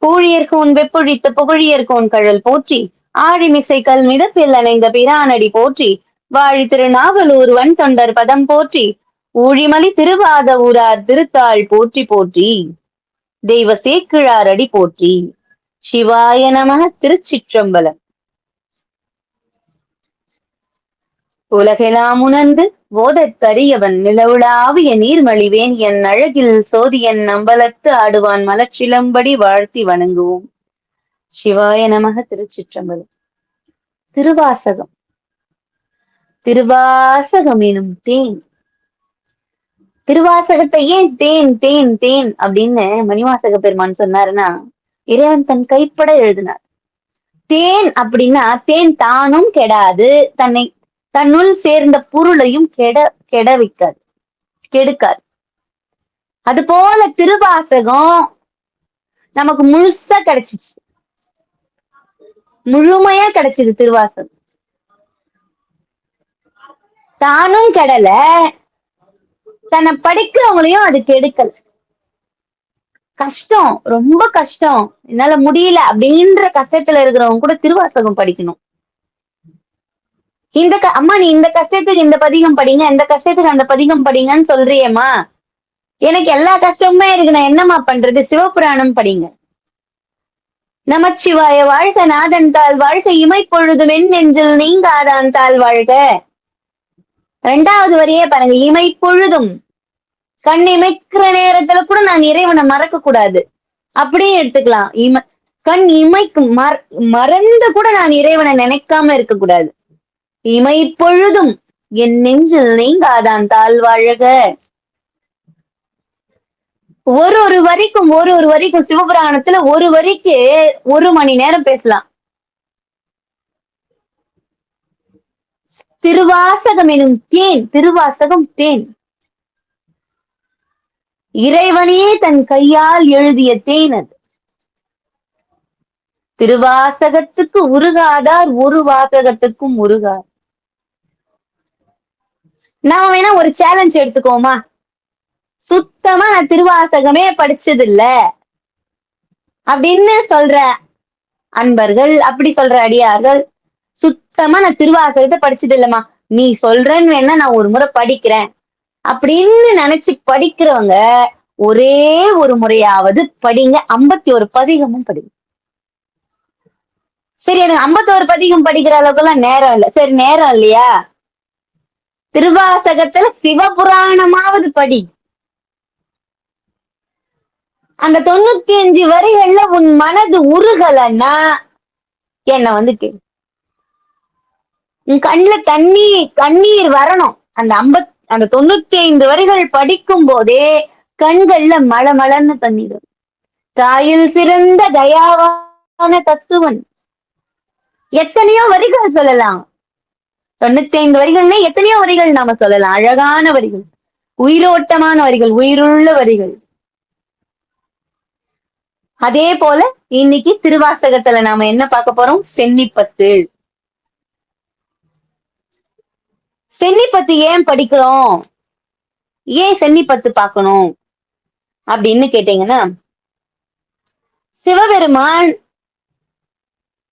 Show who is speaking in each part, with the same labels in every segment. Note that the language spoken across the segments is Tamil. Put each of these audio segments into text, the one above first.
Speaker 1: ஊழியர்கோன் வெப்புழித்த புகழியர்கோன் கழல் போற்றி ஆழிமிசை கல் மிதப்பில் அணைந்த பிரானடி போற்றி வாழி திருநாவலூர் வன் தொண்டர் பதம் போற்றி ஊழிமலி திருவாத ஊரார் திருத்தாள் போற்றி போற்றி தெய்வ சேக்கிழாரடி போற்றி. சிவாய நமக. திருச்சிற்றம்பலம். உலகெலாம் உணர்ந்து ஓதற்கரியவன் நிலவுலாவிய நீர்மலிவேன் என் அழகில் சோதியன் நம்பலத்து ஆடுவான் மலச்சிலம்படி வாழ்த்தி வணங்குவோம். சிவாய நமக. திருச்சிற்றம்பலம். திருவாசகம். திருவாசகம் எனும் தேன். திருவாசகத்தை ஏன் தேன் தேன் தேன் அப்படின்னு மணிவாசக பெருமான் சொன்னாருன்னா, இறைவன் தன் கைப்பட எழுதினார். தேன் அப்படின்னா தேன் தானும் கெடாது, தன்னுள் சேர்ந்த பொருளையும் கெட வைக்காது, கெடுக்காது. அது போல திருவாசகம் நமக்கு முழுசா கிடைச்சிச்சு, முழுமையா கிடைச்சது. திருவாசகம் தானும் கெடல, தன்னை படிக்கிறவங்களையும் அது கெடுக்கல. கஷ்டம், ரொம்ப கஷ்டம், என்னால முடியல அப்படின்ற கஷ்டத்துல இருக்கிறவங்க கூட திருவாசகம் படிக்கணும். அம்மா நீ இந்த கஷ்டத்துக்கு இந்த பதிகம் படிங்க, இந்த கஷ்டத்துக்கு அந்த பதிகம் படிங்கன்னு சொல்றியேம்மா, எனக்கு எல்லா கஷ்டமுமே இருக்கு, நான் என்னம்மா பண்றது? சிவபுராணம் படிங்க. நமச்சிவாய வாழ்க நாதன் தாள் வாழ்க இமைப்பொழுதும் என் நெஞ்சில் நீங்காதான் தாள் வாழ்க. 2வது வரியே பாருங்க, இமைப்பொழுதும். கண் இமைக்கிற நேரத்துல கூட நான் இறைவனை மறக்க கூடாது அப்படியே எடுத்துக்கலாம். கண் இமைக்கும் மறந்து கூட நான் இறைவனை நினைக்காம இருக்க கூடாது. இமைப்பொழுதும் என் நெஞ்சில் நீங்காதான் தாழ்வாழக. ஒரு வரிக்கும் சிவபுராணத்துல ஒரு வரிக்கு 1 மணி நேரம் பேசலாம். திருவாசகம் எனும் தேன். திருவாசகம் தேன். இறைவனே தன் கையால் எழுதிய தேன் அது. திருவாசகத்துக்கு உருகாதார் ஒரு வாசகத்துக்கும் உருகார். நாம வேணா ஒரு சேலஞ்ச் எடுத்துக்கோமா, சுத்தமா நான் திருவாசகமே படிச்சது இல்ல அப்படின்னு சொல்ற அன்பர்கள், அப்படி சொல்ற அடியார்கள், சுத்தமா நான் திருவாசகத்தை படிச்சது இல்லம்மா, நீ சொல்றன்னு வேணா நான் ஒரு முறை படிக்கிறேன் அப்படின்னு நினைச்சு படிக்கிறவங்க ஒரே ஒரு முறையாவது படிங்க. 51 பதிகமும் படிங்க. சரி, எனக்கு 51 பதிகம் படிக்கிற அளவுக்கு எல்லாம் நேரம் இல்ல. சரி, நேரம் இல்லையா, திருவாசகத்துல சிவபுராணமாவது படி. அந்த 95 வரிகள்ல உன் மனது உருகலன்னா என்ன வந்து கேளு. உன் கண்ணுல கண்ணீர் வரணும். அந்த 95 வரிகள் படிக்கும் போதே கண்கள்ல மலமலன்னு தண்ணீர். தாயில் சிறந்த தயாவான தத்துவன். எத்தனையோ வரிகள் சொல்லலாம். 95 வரிகள்னா எத்தனையோ வரிகள் நாம சொல்லலாம். அழகான வரிகள், உயிரோட்டமான வரிகள், உயிருள்ள வரிகள். அதே போல இன்னைக்கு திருவாசகத்துல நாம என்ன பார்க்க போறோம்? சென்னிப்பத்து. சென்னிப்பத்து ஏன் படிக்கிறோம், ஏன் சென்னிப்பத்து பார்க்கணும் அப்படின்னு கேட்டீங்கன்னா, சிவபெருமான்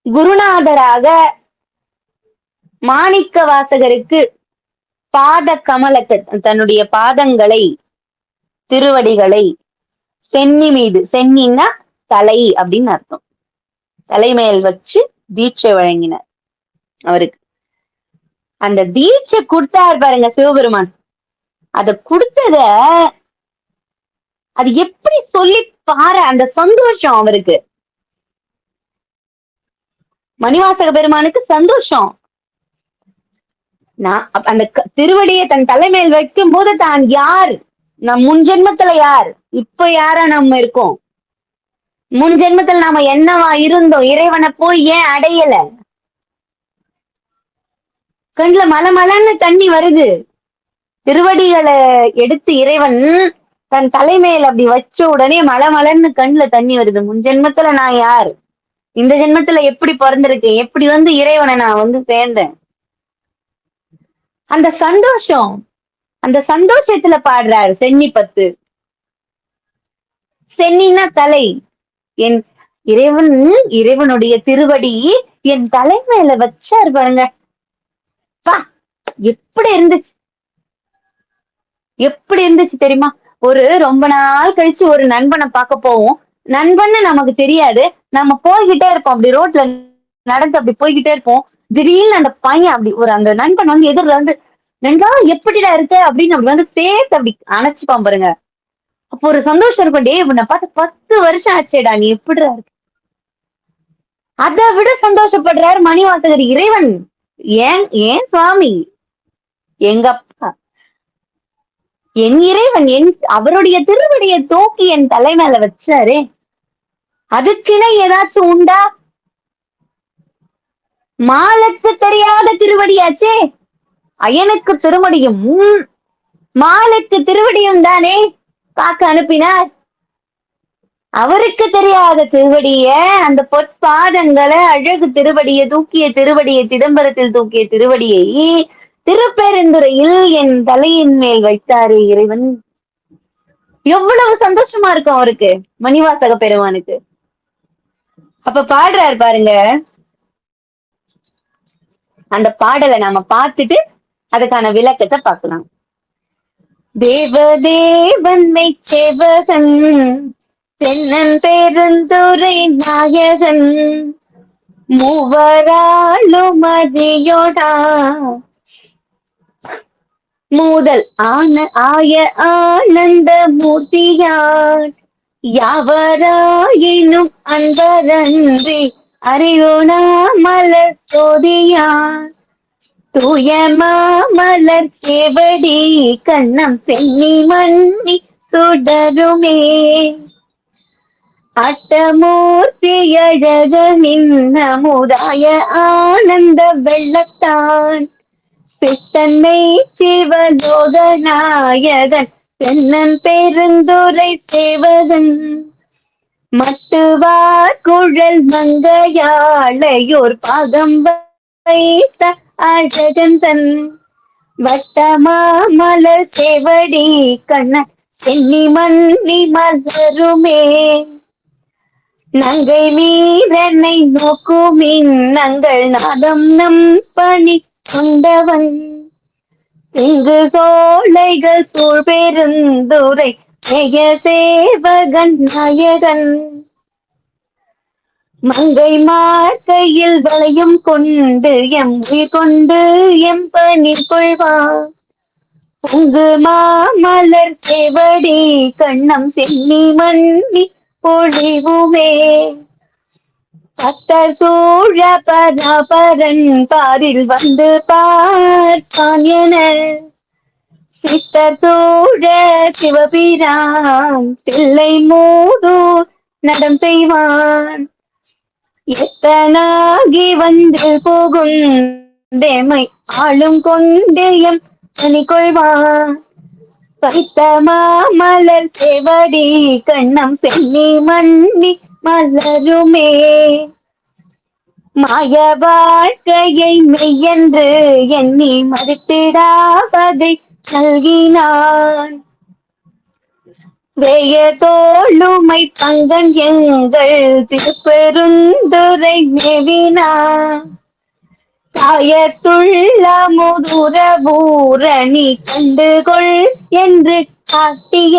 Speaker 1: குருநாதராக மாணிக்க வாசகருக்கு பாத கமலத்தை, தன்னுடைய பாதங்களை, திருவடிகளை சென்னி மீது, சென்னின்னா தலை அப்படின்னு அர்த்தம், தலைமையில் வச்சு தீட்சை வழங்கினார் அவருக்கு. அந்த தீட்சை கொடுத்தார் பாருங்க சிவபெருமான். அத கொடுத்தத அது எப்படி சொல்லி பாரு, அந்த சந்தோஷம் அவருக்கு, மணிவாசக பெருமானுக்கு சந்தோஷம். நான் அந்த திருவடியை தன் தலைமையில் வைக்கும் போது தான் யார், நம் முன் ஜென்மத்துல யார், இப்ப யாரா நம்ம இருக்கோம், முன் ஜென்மத்துல நாம என்னவா இருந்தோம், இறைவனை போய் ஏன் அடையல, கண்ணுல மலமலன்னு தண்ணி வருது. திருவடிகளை எடுத்து இறைவன் தன் தலைமையில் அப்படி வச்ச உடனே மலமலன்னு கண்ணுல தண்ணி வருது. முன் ஜென்மத்துல நான் யார், இந்த ஜென்மத்துல எப்படி பிறந்திருக்கேன், எப்படி வந்து இறைவனை நான் வந்து சேர்ந்தேன், அந்த சந்தோஷம், அந்த சந்தோஷத்துல பாடுறாரு சென்னிப்பத்து. சென்னின்னா தலை. இறைவன் இறைவனுடைய திருவடி என் தலை மேல வச்சாரு பாருங்க. பா எப்படி இருந்துச்சு எப்படி இருந்துச்சு தெரியுமா? ஒரு ரொம்ப நாள் கழிச்சு ஒரு நண்பனை பார்க்க போவோம். நண்பன்னு நமக்கு தெரியாது. நம்ம போய்கிட்டே இருப்போம். அப்படி ரோட்ல நடந்து அப்படி போய்கிட்டே இருப்போம். திடீர்னு அந்த பையன் அப்படி ஒரு அந்த நண்பன் வந்து எதிர்ல வந்து, "நண்பா எப்படிடா இருக்க?" அப்படின்னு அப்படி வந்து சேர்த்து அப்படி அணைச்சுப்பான் பாருங்க. அப்போ ஒரு சந்தோஷம் இருக்கும். "டேய் உன்னை பார்த்து 10 வருஷம் ஆச்சேடா. நீ எப்படிடா இருக்க?" அதை விட சந்தோஷப்படுறாரு மணிவாசகர் இறைவன். ஏன் ஏன் சுவாமி எங்க அப்பா என் இறைவன் அவருடைய திருவடியை தூக்கி என் தலை மேல வச்சாரே அதுக்கிணை ஏதாச்சும் உண்டா? மாலுக்கு தெரியாத திருவடியாச்சே. அயனுக்கு திருவடியும் மாலுக்கு திருவடியும் தானே பார்க்க அனுப்பினார். அவருக்கு தெரியாத திருவடிய அந்த பொற்பாதங்களை அழகு திருவடியை தூக்கிய திருவடியை சிதம்பரத்தில் தூக்கிய திருவடியை திருப்பெருந்துறையில் என் தலையின் மேல் வைத்தாரே இறைவன். எவ்வளவு சந்தோஷமா இருக்கும் அவருக்கு, மணிவாசக பெருமானுக்கு. அப்ப பாடுறாரு பாருங்க. அந்த பாடலை நாம பார்த்துட்டு அதுக்கான விளக்கத்தை பார்க்கலாம். தேவதேவன் மெய்ச்சேவகன் தென்னன் பெருந்துரை நாயகன் மூவராளும் மதியோடா மூதல் ஆய ஆனந்த மூர்த்தியான் யாவராயினும் அன்பரன்றி அறியோனா மலர் சோதியான் தூய மாமலர் சேவடி கண்ணம் சென்னி மண்ணி சுடருமே அட்டமூர்த்தி அழக நின்னமுதாய ஆனந்த வெள்ளத்தான் சித்தன்மை சிவலோகநாயகன் தென்னன் பெருந்துரை சேவகன் மட்டுவார் குழல் மங்கையாளையோர் பாகம் வைத்த அழகன் தன் வட்டமா மலர் சேவடி கண்ண சென்னி மன்னி மலருமே நங்கை நீரனை நோக்குமின் நங்கள் நாதம் நம் பணி கொண்டவன் இங்கு சோலைகள் சூழ் பெருந்துரை ஜெய சேவகன் நாயகன் மங்கை மார்க்கையில் வளையும் கொண்டு எம் உயிர் கொண்டு எம் பணி கொள்வான் பொங்கு மாமலர் சேவடி கண்ணம் சென்னி மன்னி பொழிவுமே பத்தர் சூழ பராபரன் பாரில் வந்து பார்ப்பான் என சித்தர் சூழ சிவபிரான் தில்லை மூதூர் நடம் செய்வான் எத்தனாகி வந்து போகும் தேமை ஆளும் கொண்டேயம் பணி கொள்வான் பைத்த மாமலர் சேவடி கண்ணம் சென்னி மன்னி மலருமே மாய வாழ்க்கையை மெய்யென்று எண்ணி மறுத்திடாவதை நல்கினான் வேய தோளுமை பங்கன் எங்கள் திருப்பெருந்துரை மேவினான் தாயத்துள்ள முதுர பூரணி கண்டுகொள் என்று காட்டிய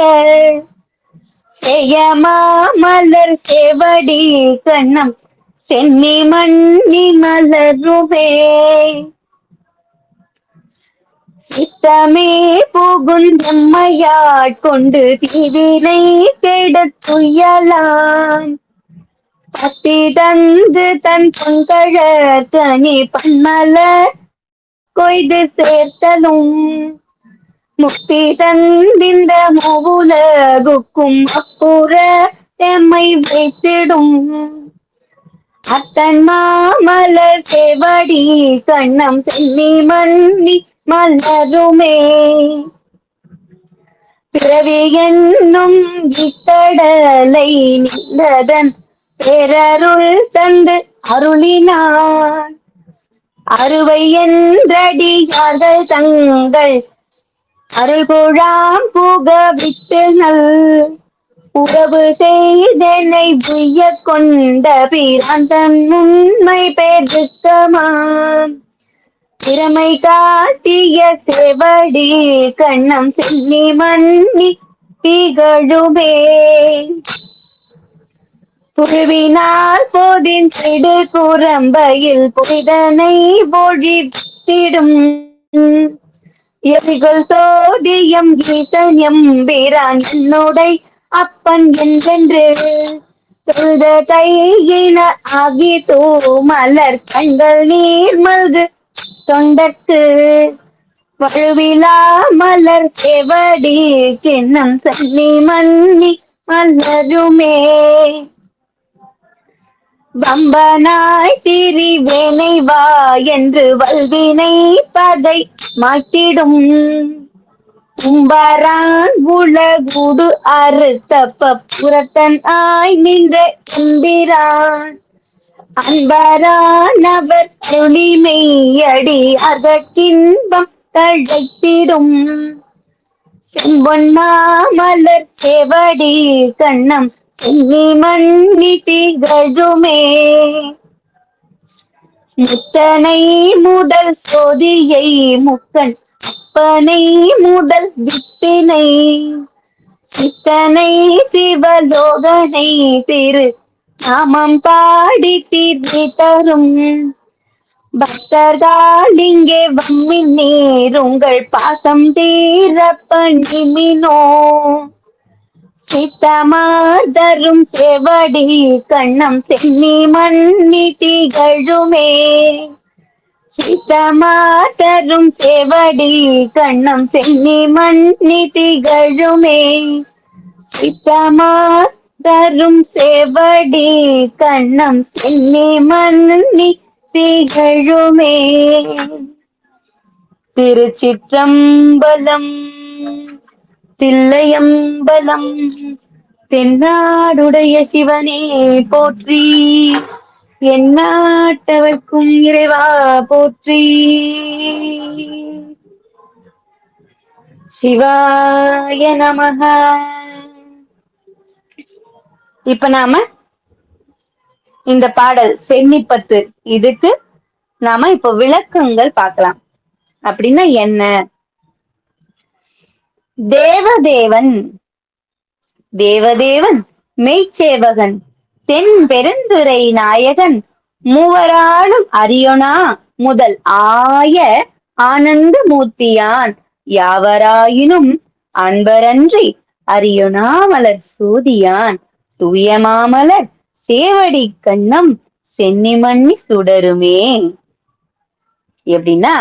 Speaker 1: செய்யமாமலர் சேவடி கண்ணம் சென்னி மன்னி மலருமே சித்தமே புகுந்தம்மையாட்கொண்டு தீவினை கெடுத்துயலான் பத்தி தந்து தன் பொங்கழ தனி பன்மலர் கொய்து சேர்த்தலும் முக்தி தந்திந்த மூவுலகுக்கும் அப்புற எம்மை வைத்திடும் அத்தன் மாமலர் சேவடி கண்ணம் சென்னி மன்னி மலருமே பிறவி என்னும் இக்கடலை நின்றதன் பேரருள் தந்து அருளினான் அறுவை என்றடியார்கள் தங்கள் அருள்குழாம் புக விட்டு நல் உறவு செய்தனை உய்ய கொண்ட பிராந்தன் உண்மை பெருக்கமாம் திறமை காட்டிய சேவடி கண்ணம் சென்னி மன்னி திகழுமே புழுவினால் போதின்றிடு குரம்பையில் புரிதனை பொழித்திடும் எரிகள் சோதியம் ஈசன்யம் வீரான் என்னுடை அப்பன் என்றென்று தொழுத கையின ஆகி தூ மலர் கண்கள் நீர் மல்கு தொண்டற்கு வழுவிலா மலர் செவடி கிண்ணம் சன்னி மன்னி மலருமே வம்பனாய் திரிவேனை வா என்று வல்வினை பகை மாட்டிடும் கும்பரான் உலகுடு அறுத்தப்ப புறத்தன் ஆய் நின்ற எம்பிரான் அன்பரானவர் துளிமெய்யடி அகட்டின்பம் தழைத்திடும் செம்பொன்னாமலர் செவடி கண்ணம் சென்னி மன்னி திகழுமே முத்தனை முதல் சோதியை முக்கண் அப்பனை முதல் வித்தினை சித்தனை சிவலோகனை திரு நாமம் பாடி தீர்த்தி தரும் பக்தர்கள் இங்கே வம்மின் நீர் உங்கள் பாசம் தீர பணிமினோ சித்தமாதரும் செவடி கண்ணம் சென்னி மன்னி திகழுமே சித்தமாதரும் செவடி கண்ணம் சென்னி மன்னி திகழுமே சித்தமாதரும் செவடி கண்ணம் சென்னி மன்னி திகழுமே திருச்சிற்றம்பலம் தில்லையம்பலம் தென்னாடுடைய சிவனே போற்றி எந்நாட்டவர்க்கும் இறைவா போற்றி சிவாய நமக. இப்ப நாம இந்த பாடல் சென்னிப்பத்து இதுக்கு நாம இப்ப விளக்கங்கள் பார்க்கலாம். அப்படின்னா என்ன? தேவதேவன் தேவதேவன் மெய்ச்சேவகன் தென் பெருந்துரை நாயகன் மூவராலும் அரியொனா முதல் ஆய ஆனந்த மூர்த்தியான் யாவராயினும் அன்பரன்றி அரியொனா மலர் சூதியான் தூயமாமலர் சேவடி கண்ணம் சென்னிமண்ணி சுடருமே. எப்படின்னா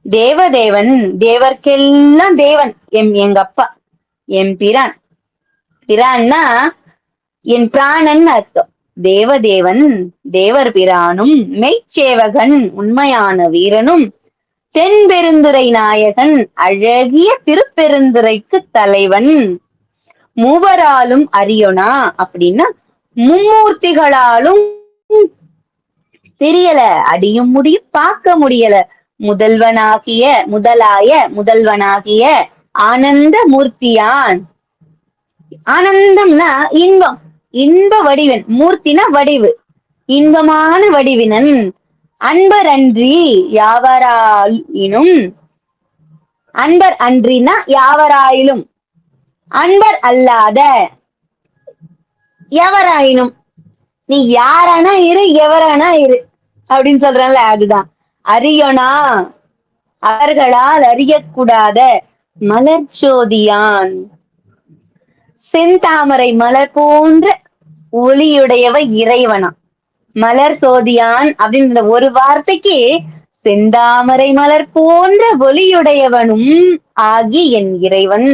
Speaker 1: தேவதேவன் தேவர்க்கெல்லாம் தேவன் எங்க அப்பா என் பிரான். பிரான்னா என் பிராணன் அர்த்தம். தேவதேவன் தேவர் பிரானும் மெய்ச்சேவகன் உண்மையான வீரனும் தென்பெருந்துரை நாயகன் அழகிய திருப்பெருந்துரைக்கு தலைவன் மூவராலும் அரியொனா அப்படின்னா மும்மூர்த்திகளாலும் தெரியல, அடியும் முடியும் பார்க்க முடியல. முதல்வனாகிய ஆனந்த மூர்த்தியான். ஆனந்தம்னா இன்பம், இன்ப வடிவன். மூர்த்தினா வடிவு, இன்பமான வடிவினன். அன்பர் அன்றி யாவராயினும், அன்பர் அன்றினா யாவராயிலும், அன்பர் அல்லாத எவராயினும், நீ யாரானா இரு எவரானா இரு அப்படின்னு சொல்றல, அதுதான் அரியொனா அவர்களால் அறியக்கூடாத மலர்ச்சோதியான். செந்தாமரை மலர் போன்ற ஒளியுடையவ இறைவனா. மலர் சோதியான் அப்படின்ற ஒரு வார்த்தைக்கு செந்தாமரை மலர் போன்ற ஒளியுடையவனும் ஆகி என் இறைவன்.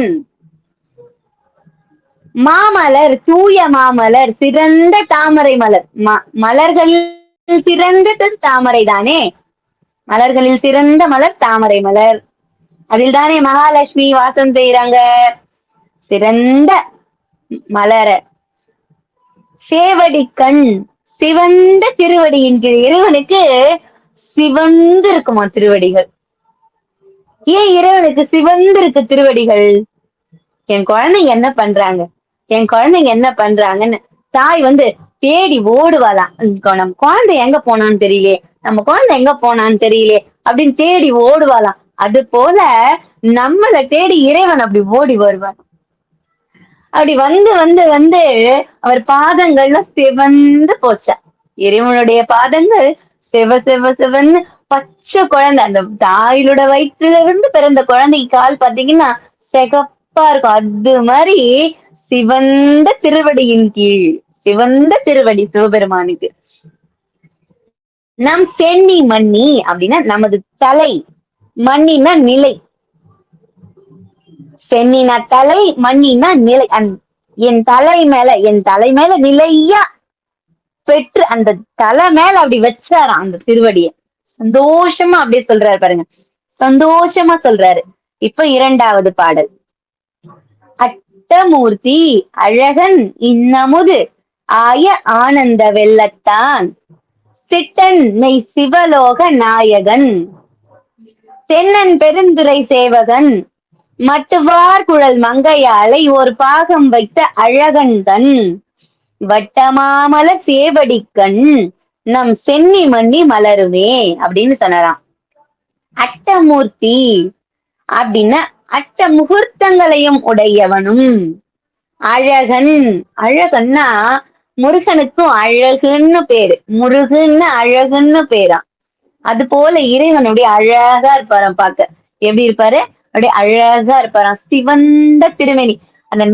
Speaker 1: மாமலர் தூய மாமலர் சிறந்த தாமரை மலர். மலர்களில் சிறந்த தாமரை தானே. மலர்களில் சிறந்த மலர் தாமரை மலர். அதில் தானே மகாலட்சுமி வாசம் செய்யறாங்க. சிறந்த மலர சேவடி கண் சிவந்த திருவடியின் கீழ். இறைவனுக்கு சிவந்து இருக்குமா திருவடிகள்? ஏன் இறைவனுக்கு சிவந்து இருக்கு திருவடிகள்? என் குழந்தை என்ன பண்றாங்க? என் குழந்தைங்க என்ன பண்றாங்கன்னு தாய் வந்து தேடி ஓடுவாளாம். நம்ம குழந்தை எங்க போனான்னு தெரியலையே, நம்ம குழந்தை எங்க போனான்னு தெரியலையே அப்படின்னு தேடி ஓடுவாளாம். அது போல நம்மள தேடி இறைவன் அப்படி ஓடி வருவான். அப்படி வந்து வந்து வந்து அவர் பாதங்கள்ல சிவந்து போச்சாம். இறைவனுடைய பாதங்கள் சிவன்னு பச்சை குழந்தை. அந்த தாயிலோட வயிற்றுல இருந்து பிறந்த குழந்தைக்கு கால் பார்த்தீங்கன்னா சிகப்பா இருக்கும். அது மாதிரி சிவந்த திருவடியின் கீழ் சிவந்த திருவடி சிவபெருமானுக்கு. நம் சென்னி மன்னி அப்படின்னா நமது தலை, மன்னினா நிலை. சென்னினா தலை, மன்னினா நிலை. என் தலை மேல நிலையா பெற்று அந்த தலை மேல அப்படி வச்சாராம் அந்த திருவடிய. சந்தோஷமா அப்படியே சொல்றாரு பாருங்க. சந்தோஷமா சொல்றாரு. இப்ப 2வது பாடல். அட்டமூர்த்தி அழகன் இன்னமுது ஆய ஆனந்த வெள்ளத்தான் சிட்டன் மெய் சிவலோக நாயகன் தென்னன் பெருந்துரை சேவகன் மட்டுவார் குழல் மங்கையாலை ஒரு பாகம் வைத்த அழகன் தன் வட்டமாமல சேவடிக்கண் நம் சென்னி மன்னி மலருமே அப்படின்னு சொன்னாராம். அட்டமூர்த்தி அப்படின்னா அட்ட முகூர்த்தங்களையும் உடையவனும் அழகன். அழகன்னா முருகனுக்கும் அழகுன்னு பேரு. முருகுன்னு அழகுன்னு பேரா. அது போல இறைவனுடைய அழகா இருப்பாராம் பார்க்க. எப்படி இருப்பாரு? அப்படியே அழகா இருப்பாராம். சிவந்த திருமேனி. அந்த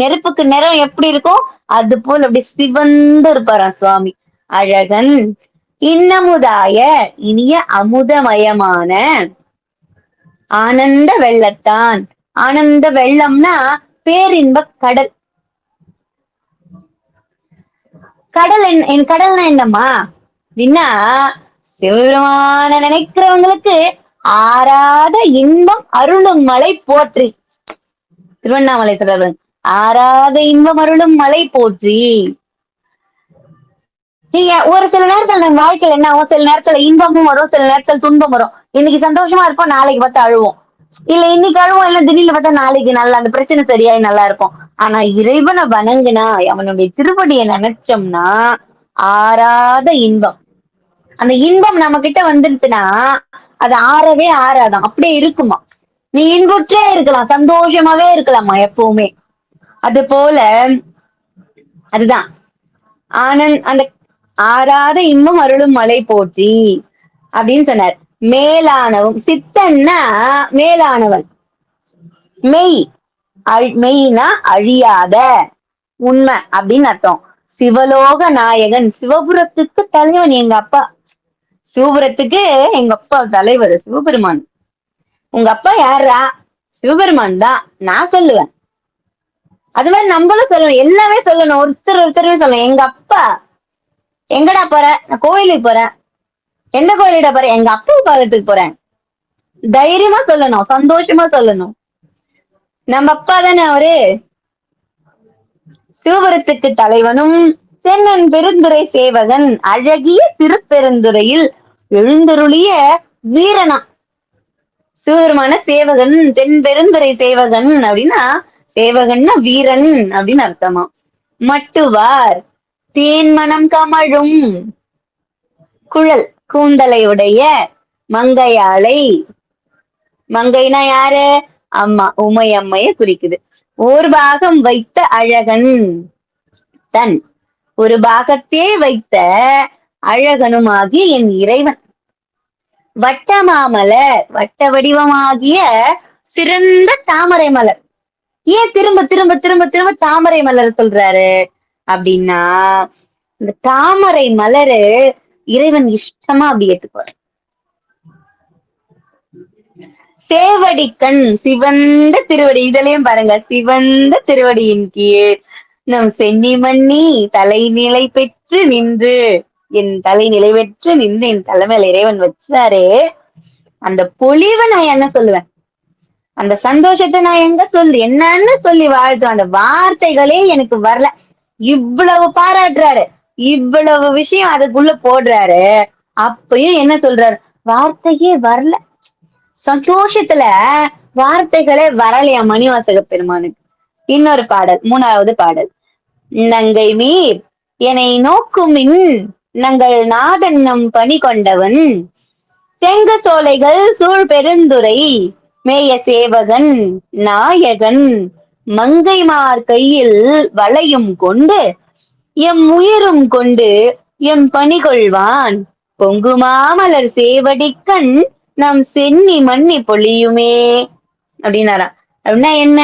Speaker 1: நெருப்புக்கு நிறம் எப்படி இருக்கும்? அது போல அப்படியே சிவந்து இருப்பாராம் சுவாமி. அழகன் இன்னமுதாய இனிய அமுதமயமான ஆனந்த வெள்ளத்தான். ஆனந்த வெள்ளம்னா பேரின்ப கடல். கடல்னா என்னம்மா அப்படின்னா சிவபெருமான நினைக்கிறவங்களுக்கு ஆறாத இன்பம் அருளும் மலை போற்றி. திருவண்ணாமலை சொல்றாரு, ஆறாத இன்பம் அருளும் மலை போற்றி. நீங்க ஒரு சில நேரத்துல நம்ம வாழ்க்கையில என்ன ஆகும்? சில நேரத்துல இன்பமும் வரும், சில நேரத்துல துன்பம் வரும். இன்னைக்கு சந்தோஷமா இருப்போம், நாளைக்கு பார்த்தா அழுவோம். இல்ல இன்னைக்கு அழுவோம், இல்ல திடீர்னு பார்த்தா நாளைக்கு நல்லா அந்த பிரச்சனை சரியாயி நல்லா இருக்கும். ஆனா இறைவனை வணங்குனா, அவனுடைய திருவடியை நினைச்சோம்னா ஆறாத இன்பம். அந்த இன்பம் நம்ம கிட்ட வந்துருச்சுன்னா அது ஆறவே ஆறாதான், அப்படியே இருக்குமா. நீ இன்புற்றே இருக்கலாம், சந்தோஷமாவே இருக்கலாமா எப்பவுமே. அது போல அதுதான் அந்த ஆறாத இன்பம் அருளும் மலை போற்றி அப்படின்னு சொன்னார். மேலானவன் சித்தன்னா மேலானவன். மெய் மெய்னா அழியாத உண்மை அப்படின்னு அர்த்தம். சிவலோக நாயகன் சிவபுரத்துக்கு தலைவன் எங்க அப்பா. சிவபுரத்துக்கு எங்க அப்பா தலைவர் சிவபெருமான். உங்க அப்பா யாரா? சிவபெருமான் தான் நான் சொல்லுவேன். அது மாதிரி நம்மளும் சொல்லணும், எல்லாமே சொல்லணும், ஒருத்தருமே சொல்லணும். எங்க அப்பா எங்கடா போற? நான் கோயிலுக்கு போறேன். எந்த கோயிலிட போறேன்? எங்க அப்பா பாதத்துக்கு போறேன். தைரியமா சொல்லணும், சந்தோஷமா சொல்லணும். நம்ம அப்பா தானே அவரு. சிவபுரத்துக்கு தலைவனும் தென்னன் பெருந்துரை சேவகன் அழகிய திருப்பெருந்துறையில் எழுந்தருளிய வீரனா. சிவபெருமான சேவகன், தென் பெருந்துரை சேவகன் அப்படின்னா சேவகன்னா வீரன் அப்படின்னு அர்த்தமா. மட்டுவார் தேன்மனம் கமழும் குழல் கூந்தலையுடைய மங்கையாளை. மங்கைனா யாரு? அம்மா, உமை அம்மைய குறிக்குது. ஒரு பாகம் வைத்த அழகன் தன், ஒரு பாகத்தே வைத்த அழகனுமாகிய என் இறைவன். வட்டமாமலர் வட்ட வடிவமாகிய சிறந்த தாமரை மலர். ஏன் திரும்ப திரும்ப திரும்ப திரும்ப தாமரை மலர் சொல்றாரு அப்படின்னா, இந்த தாமரை மலரு இறைவன் இஷ்டமா அப்படி ஏத்துக்குவார். சேவடிக்கண் சிவந்த திருவடி. இதுலயும் பாருங்க, சிவந்த திருவடியின் கீழ் நம் சென்னி மன்னி தலைநிலை பெற்று நின்று, என் தலை நிலை பெற்று நின்று என் தலைமையில இறைவன் வச்சாரே, அந்த பொலிவை நான் என்ன சொல்லுவேன்? அந்த சந்தோஷத்தை நான் எங்க என்னன்னு சொல்லி வாழ்த்துவேன்? அந்த வார்த்தைகளே எனக்கு வரல. இவ்வளவு பாராட்டுறாரு, இவ்வளவு விஷயம் அதுக்குள்ள போடுறாரு, அப்பயும் என்ன சொல்றாரு? வார்த்தையே வரல. சந்தோஷத்துல வார்த்தைகளே வரலையா மணிவாசக பெருமானுக்கு. இன்னொரு பாடல், 3வது பாடல். நங்கை மீர் எனை நோக்குமின் நங்கள் நாதன் நம் பணி கொண்டவன் செங்க சோலைகள் சூழ் பெருந்துறை மேய சேவகன் நாயகன் மங்கைமார் கையில் வளையும் கொண்டு எம் உயிரும் கொண்டு எம் பணி கொள்வான் பொங்குமாமலர் சேவடிக்கண் நம் சென்னி மன்னி பொழியுமே அப்படின்னாராம். அப்படின்னா என்ன?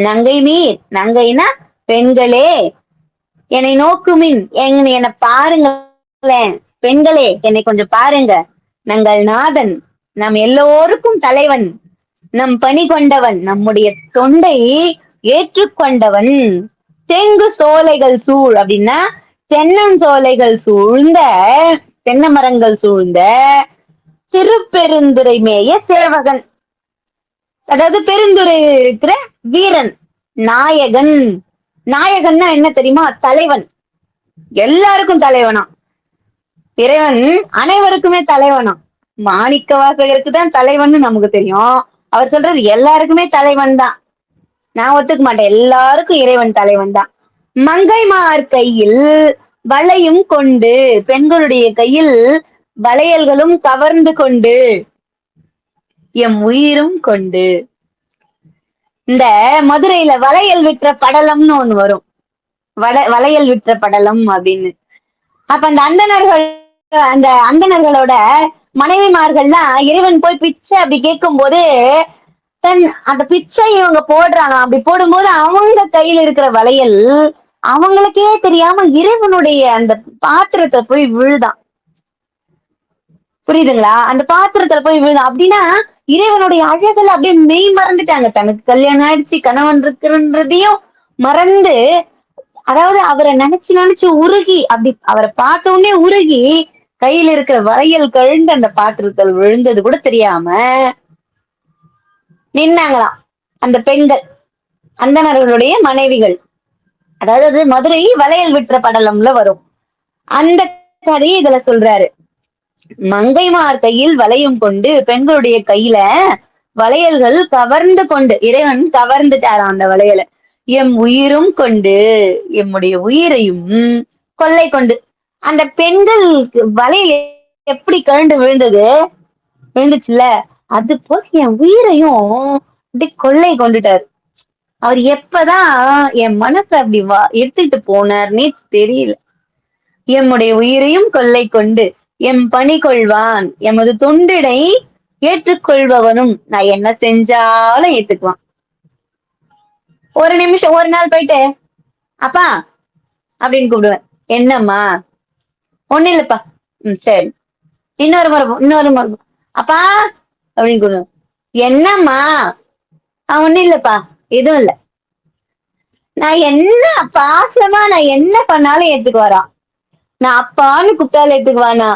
Speaker 1: நங்கை நீர், நங்கைனா பெண்களே, என்னை நோக்குமின், என்னை பாருங்களேன், பெண்களே என்னை கொஞ்சம் பாருங்க. நங்கள் நாதன், நம் எல்லோருக்கும் தலைவன், நம் பணி கொண்டவன், நம்முடைய தொண்டை ஏற்றுக்கொண்டவன். செங்கு சோலைகள் சூழ் அப்படின்னா தென்னஞ்சோலைகள் சூழ்ந்த, தென்னை மரங்கள் சூழ்ந்த திருப்பெருந்துறை மேய சேவகன், அதாவது பெருந்துறையில் இருக்கிற வீரன், நாயகன். நாயகன்னா என்ன தெரியுமா? தலைவன், எல்லாருக்கும் தலைவனா. இறைவன் அனைவருக்குமே தலைவனா. மாணிக்க வாசகருக்கு தான் தலைவன் நமக்கு தெரியும். அவர் சொல்றது எல்லாருக்குமே தலைவன் தான். நான் ஒத்துக்க மாட்டேன், எல்லாருக்கும் இறைவன் தலைவன் தான். மங்கைமார் கையில் வளையும் கொண்டு, பெண்களுடைய கையில் வளையல்களும் கவர்ந்து கொண்டு எம் உயிரும் கொண்டு. இந்த மதுரையில வளையல் விற்ற படலம்னு ஒண்ணு வரும். வளையல் விற்ற படலம் அப்படின்னு. அப்ப அந்த அந்தணர்களோட மனைவிமார்கள்லாம் இறைவன் போய் பிச்சை அப்படி கேட்கும் போது அந்த பிச்சை இவங்க போடுறாங்க. அப்படி போடும்போது அவங்க கையில இருக்கிற வளையல் அவங்களுக்கே தெரியாம இறைவனுடைய அந்த பாத்திரத்தை போய் விழுதான். புரியுதுங்களா? அந்த பாத்திரத்துல போய் விழுதான். அப்படின்னா இறைவனுடைய அழகுல அப்படியே மெய் மறந்துட்டாங்க. தனக்கு கல்யாணம் ஆயிடுச்சு, கணவன் இருக்குன்றதையும் மறந்து, அதாவது அவரை நினைச்சு நினைச்சு உருகி, அப்படி அவரை பார்த்த உடனே உருகி கையில இருக்கிற வளையல் கழுந்து அந்த பாத்திரத்தில் விழுந்தது கூட தெரியாம நின்னாங்களாம் அந்த பெண்கள், அந்தணர்களுடைய மனைவிகள். அதாவது மதுரை வளையல் விற்ற படலம்ல வரும். அந்த கதையை இதுல சொல்றாரு. மங்கைமார் கையில் வளையும் கொண்டு, பெண்களுடைய கையில வளையல்கள் கவர்ந்து கொண்டு, இறைவன் கவர்ந்துட்டாராம் அந்த வளையலை. எம் உயிரும் கொண்டு, எம்முடைய உயிரையும் கொள்ளை கொண்டு. அந்த பெண்களுக்கு வளையல் எப்படி கழண்டு விழுந்துச்சுல்ல, அது போல என் உயிரையும் அப்படி கொள்ளை கொண்டுட்டாரு. அவர் எப்பதான் என் மனசை அப்படி எடுத்துட்டு போனார்னே தெரியல. எம்முடைய உயிரையும் கொள்ளை கொண்டு எம் பணி கொள்வான், எமது தொண்டினை ஏற்றுக்கொள்பவனும். நான் என்ன செஞ்சாலும் ஏத்துக்குவான். ஒரு நிமிஷம், ஒரு நாள் போயிட்டு அப்பா அப்படின்னு கூப்பிடுவேன். என்னம்மா? ஒண்ணு இல்லப்பா. சரி. இன்னொரு முறை அப்பா அப்படின்னு கூப்பிடுவேன். என்னம்மா? ஒண்ணு இல்லப்பா, எதுவும் இல்ல. நான் என்ன பாசமா நான் என்ன பண்ணாலும் ஏத்துக்குவாரா? நான் அப்பான்னு கூப்பிட்டாலும் ஏத்துக்குவானா?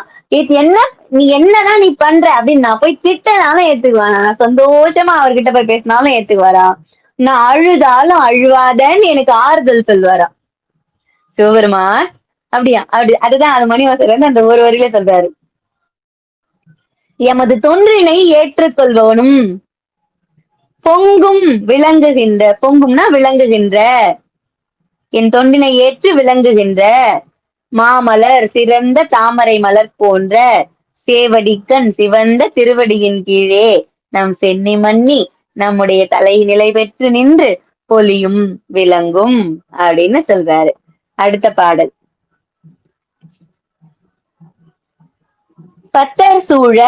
Speaker 1: என்ன நீ என்னதான் நீ பண்ற அப்படின்னு நான் போய் திட்டனாலும் ஏத்துக்குவானா? நான் சந்தோஷமா அவர்கிட்ட போய் பேசினாலும் ஏத்துக்குவாரா? நான் அழுதாலும் அழுவாதன்னு எனக்கு ஆறுதல் சொல்வாரா சிவபெருமான்? அப்படியா? அதுதான் அது மணிவாசகர் அந்த ஒரு வரியில சொல்றாரு. எமது தொன்றினை ஏற்றுக்கொள்பவனும் பொங்கும் விளங்குகின்ற, பொங்கும்னா விளங்குகின்ற, என் தொண்டினை ஏற்று விளங்குகின்ற மாமலர் சிறந்த தாமரை மலர் போன்ற சேவடிக்கண் சிவந்த திருவடியின் கீழே நம் சென்னி மன்னி நம்முடைய தலை நிலை பெற்று நின்று பொலியும் விளங்கும் அப்படின்னு சொல்றாரு. அடுத்த பாடல். பத்தர் சூழ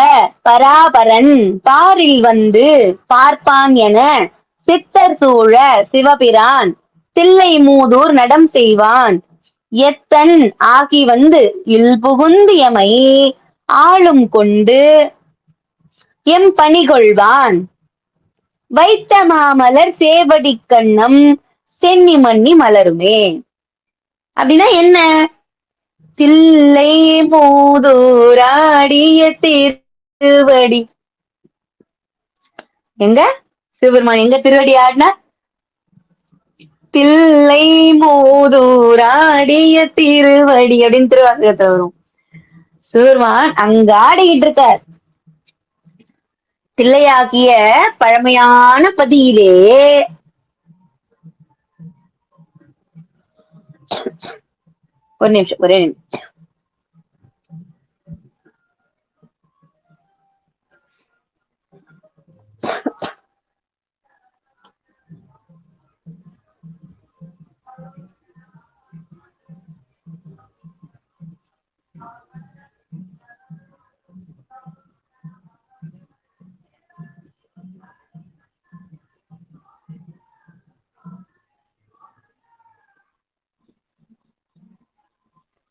Speaker 1: பராபரன் பாரில் வந்து பார்ப்பான் என சித்தர் சூழ சிவபிரான் தில்லை மூதூர் நடம் செய்வான் எத்தன் ஆகி வந்து இல்புகுந்து எமை ஆளும் கொண்டு எம் பணி கொள்வான் வைத்த மாமலர் சேவடி கண்ணம் சென்னி மன்னி மலருமே. அப்படின்னா என்ன? தில்லை மூதூராடிய திருவடி. எங்க சிவபெருமான் எங்க திருவடி ஆடினா? தில்லை மூதூராடிய திருவடி அப்படின்னு திருவாசகத்தை வரும். சிவபெருமான் அங்க ஆடிக்கிட்டு இருக்கார். தில்லையாகிய பழமையான பதியிலே ஒரு நிமிஷம், ஒரே நிமிஷம்.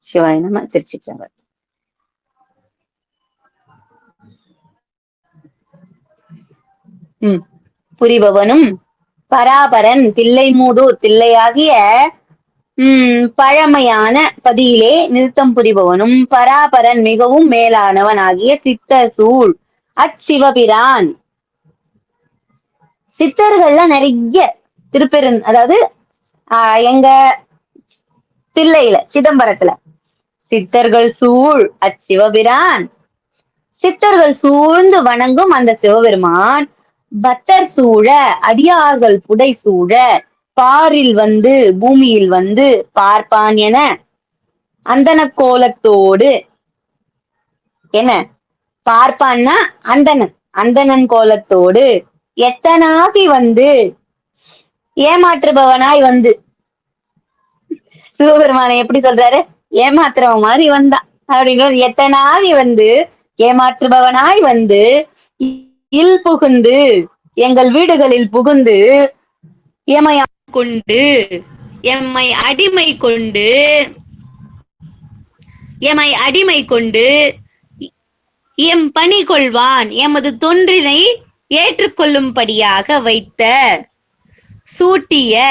Speaker 1: சிவாய நம. திருச்சிற்றம்பலம். புரிபவனும் பராபரன் தில்லைமூதூர் தில்லையாகிய பழமையான பதியிலே நிறுத்தம் புரிபவனும் பராபரன் மிகவும் மேலானவன் ஆகிய சித்தர் சூழ் அச்சிவபிரான். சித்தர்கள்ல நிறைய அதாவது எங்க தில்லையில சிதம்பரத்துல சித்தர்கள் சூழ் அச்சிவபிரான், சித்தர்கள் சூழ்ந்து வணங்கும் அந்த சிவபெருமான் பக்தர் சூழ அடியார்கள் புடை சூழ பாரில் வந்து பூமியில் வந்து பார்ப்பான் என அந்தன கோலத்தோடு. என்ன பார்ப்பான்னா அந்தணன், அந்தணன் கோலத்தோடு எத்தனாகி வந்து ஏமாற்றுபவனாய் வந்து. சிவபெருமானை எப்படி சொல்றாரு? ஏமாத்துறவன் மாதிரி வந்தான் அப்படிங்கிறது. எத்தனாகி வந்து ஏமாற்றுபவனாய் வந்து இல் புகுந்து எங்கள் வீடுகளில் புகுந்து எம்மை கொண்டு எம்மை அடிமை கொண்டு எம்மை அடிமை கொண்டு எம் பணி கொள்வான், எமது தொன்றினை ஏற்றுக்கொள்ளும்படியாக வைத்த சூட்டிய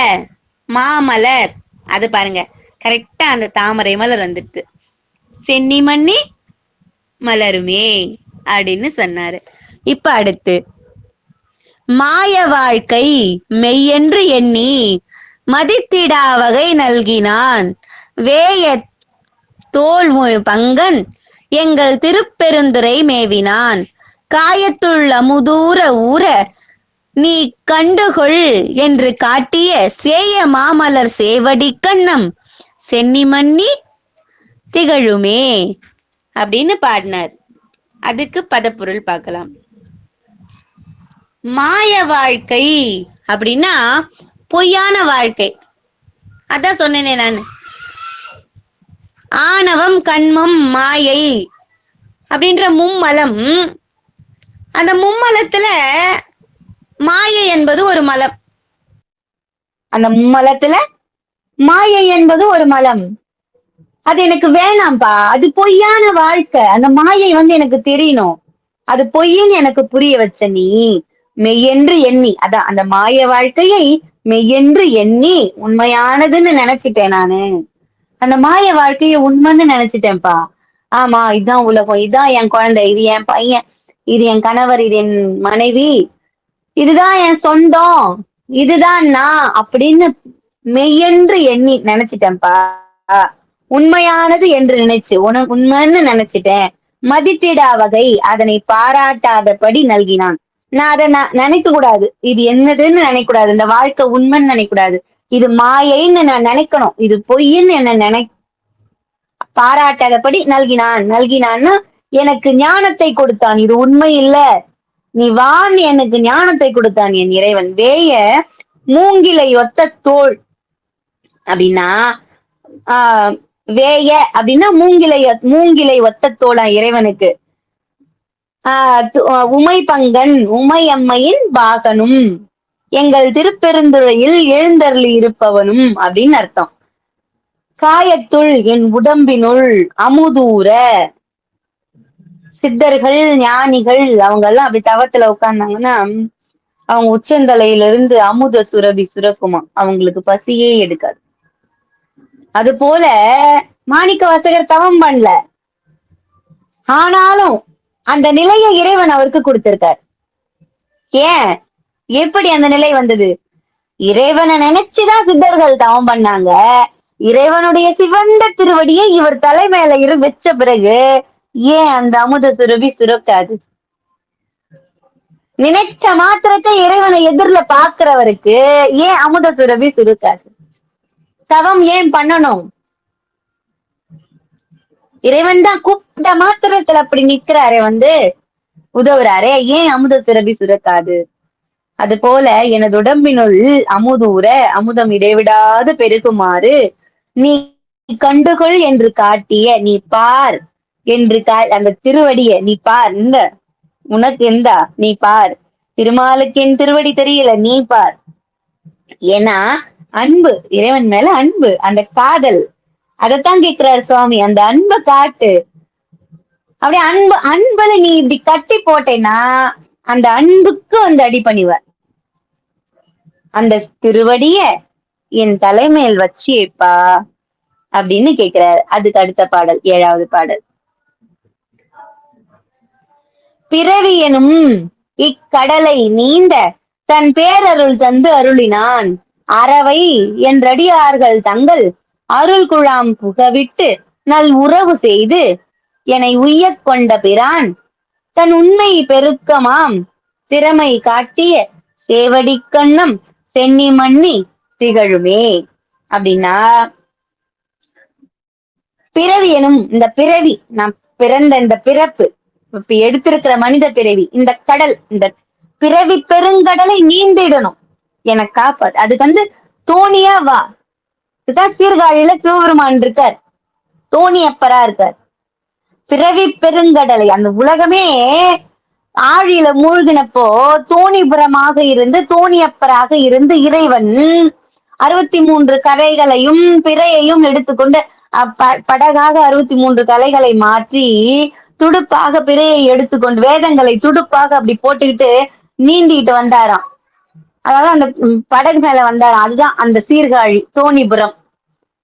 Speaker 1: மாமலர். அது பாருங்க, கரெக்டா அந்த தாமரை மலர் வந்துட்டு சென்னி மண்ணி மலருமே அப்படின்னு சொன்னாரு. இப்ப அடுத்து மாய வாழ்க்கை மெய்யென்று எண்ணி மதித்திடா வகை நல்கினான் வேய தோல் பங்கன் எங்கள் திருப்பெருந்துரை மேவினான் காயத்துள் அமுதூர ஊர நீ கண்டுகொள் என்று காட்டிய சேய மாமலர் சேவடி கண்ணம் சென்னி மன்னி திகழுமே அப்படின்னு பாடினார். அதுக்கு பதப்பொருள் பார்க்கலாம். மாய வாழ்க்கை அப்படின்னா பொய்யான வாழ்க்கை. அதான் சொன்னேனே நான், ஆணவம் கண்மம் மாயை அப்படின்ற மும்மலம். அந்த மும்மலத்துல மாயை என்பது ஒரு மலம். அந்த மும்மலத்துல மாயை என்பது ஒரு மலம். அது எனக்கு வேணாம்பா, அது பொய்யான வாழ்க்கை. அந்த மாயை வந்து எனக்கு தெரியணும், அது பொய்ன்னு எனக்கு புரிய வச்ச நீ மெய்யென்று எண்ணி, அதான் அந்த மாய வாழ்க்கையை மெய்யென்று எண்ணி உண்மையானதுன்னு நினைச்சிட்டேன் நானு. அந்த மாய வாழ்க்கைய உண்மைன்னு நினைச்சிட்டேன்ப்பா. ஆமா, இதுதான் உலகம், இதுதான் என் குழந்தை, இது என் பையன், இது என் கணவர், இது என் மனைவி, இதுதான் என் சொந்தம், இதுதான் நான் அப்படின்னு மெய்யென்று எண்ணி நினைச்சிட்டேன்ப்பா. உண்மையானது என்று நினைச்சு உண்மைன்னு நினைச்சிட்டேன். மதித்திடா வகை அதனை பாராட்டாதபடி நல்கினான். நான் அதை நினைக்க கூடாது, இது என்னதுன்னு நினைக்க கூடாது, இந்த வாழ்க்கை உண்மைன்னு நினைக்க கூடாது, இது மாயைன்னு நான் நினைக்கணும், இது பொய்ன்னு என்ன பாராட்டாதபடி நல்கினான். நல்கினான்னா எனக்கு ஞானத்தை கொடுத்தான், இது உண்மை இல்ல, நீ வான்னு எனக்கு ஞானத்தை கொடுத்தான் என் இறைவன். வேய மூங்கிலை ஒத்த தோல் அப்படின்னா வேய அப்படின்னா மூங்கிலை ஒத்த தோளா இறைவனுக்கு. உமை பங்கன் உமை அம்மையின் பாகனும் எங்கள் திருப்பெருந்துறையில் எழுந்தருளி இருப்பவனும் அப்படின்னு அர்த்தம். காயத்துள் என் உடம்பினுள் அமுதூர. சித்தர்கள் ஞானிகள் அவங்க எல்லாம் அப்படி தவத்துல உட்கார்ந்தாங்கன்னா அவங்க உச்சந்தலையில இருந்து அமுத சுரபி சுரக்குமா, அவங்களுக்கு பசியே எடுக்காது. அது போல மாணிக்க வாசகர் தவம் பண்ணல, ஆனாலும் அந்த நிலையை இறைவன் அவருக்கு கொடுத்திருக்கார். ஏன், எப்படி அந்த நிலை வந்தது? இறைவனை நினைச்சுதான் சித்தர்கள் தவம் பண்ணாங்க. இறைவனுடைய சிவந்த திருவடியை இவர் தலைமையில வச்ச பிறகு ஏன் அந்த அமுத சுரபி சுரக்காது? நினைச்ச மாத்திரத்தை இறைவனை எதிரில பாக்குறவருக்கு ஏன் அமுத சுரபி சுருக்காது? தவம் ஏன் பண்ணணும்? இறைவன் தான் கூப்பிட்ட மாத்திரத்துல அப்படி நிக்கிறாரே வந்து உதவுறாரே, ஏன் அமுத சுரபி சுரக்காது? அது போல எனது உடம்பினுள் அமுதூர அமுதம் இடைவிடாது பெருகுமாறு நீ கண்டுகொள் என்று காட்டிய நீ பார் என்று அந்த திருவடிய நீ பார், இந்த உனக்கு எந்தா நீ பார், திருமாலுக்கு என் திருவடி தெரியல நீ பார். ஏன்னா அன்பு, இறைவன் மேல அன்பு, அந்த காதல், அதைத்தான் கேட்கிறார் சுவாமி. அந்த அன்பை காட்டு. அப்படியே அன்பு அன்புல நீ இப்படி கட்டி போட்டேன்னா அந்த அன்புக்கு வந்து அடிபணிவ. அந்த திருவடிய என் தலைமையில் வச்சியேப்பா அப்படின்னு கேட்கிறார். அதுக்கு அடுத்த பாடல், 7வது பாடல். பிறவி எனும் இக்கடலை நீந்த தன் பேரருள் தந்து அருளினான் அறவை என்றடியார்கள் தங்கள் அருள் குழாம் புகவிட்டு நல் உறவு செய்து என்னை உய்யக் கொண்ட பிரான் தன் உண்மை பெருக்கமாம் திறமை காட்டிய சேவடிக்கண்ணம் சென்னி மன்னி திகழுமே. அப்படின்னா பிறவி எனும் இந்த பிறவி, நாம் பிறந்த இந்த பிறப்பு, இப்ப எடுத்திருக்கிற மனித பிறவி, இந்த கடல், இந்த பிறவி பெருங்கடலை நீந்திடணும், எனக்கு காப்பாது. அதுக்கு வந்து தோணியா வா. இதுதான் சீர்காழியில சிவபெருமான் இருக்கார், தோணியப்பரா இருக்கார். பிறவி பெருங்கடலை, அந்த உலகமே ஆழியில மூழ்கினப்போ தோணிபுரமாக இருந்து தோணியப்பராக இருந்து இறைவன் 63 கரைகளையும் பிறையையும் எடுத்துக்கொண்டு படகாக 63 கலைகளை மாற்றி துடுப்பாக பிறையை எடுத்துக்கொண்டு வேதங்களை துடுப்பாக அப்படி போட்டுக்கிட்டு நீந்திட்டு வந்தாராம். அதாவது அந்த படகு மேல வந்தாராம். அதுதான் அந்த சீர்காழி, தோணிபுரம்,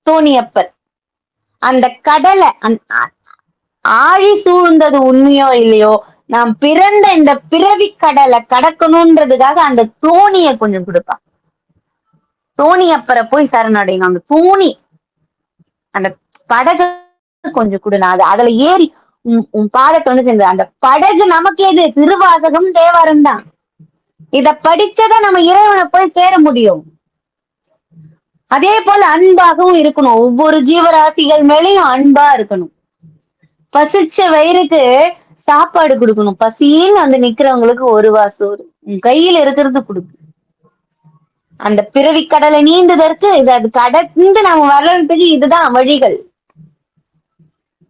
Speaker 1: தோணியப்பர். அந்த கடலை ஆழி சூழ்ந்தது உண்மையோ இல்லையோ, நாம் பிறந்த இந்த பிறவி கடலை கடக்கணும்ன்றதுக்காக அந்த தோணியை கொஞ்சம் கொடுப்பான். தோணியப்பரை போய் சரணடையும். அந்த தோணி, அந்த படகு கொஞ்சம் கொடு, நான் அதுல ஏறி உன் பாதத்தை வந்து சேர்ந்த அந்த படகு நமக்கு எது? திருவாசகம் தேவாரம் தான். இத படிச்சதான் நம்ம இறைவனை போய் சேர முடியும். அதே போல அன்பாகவும் இருக்கணும். ஒவ்வொரு ஜீவராசிகள் மேலேயும் அன்பா இருக்கணும். பசிச்ச வயிறுக்கு சாப்பாடு கொடுக்கணும். பசின்னு வந்து நிக்கிறவங்களுக்கு ஒரு வாசோறு உன் கையில இருக்கிறது கொடுக்கு. அந்த பிறவி கடலை நீந்ததற்கு இது, அது கடந்து நம்ம வர்றதுக்கு இதுதான் வழிகள்.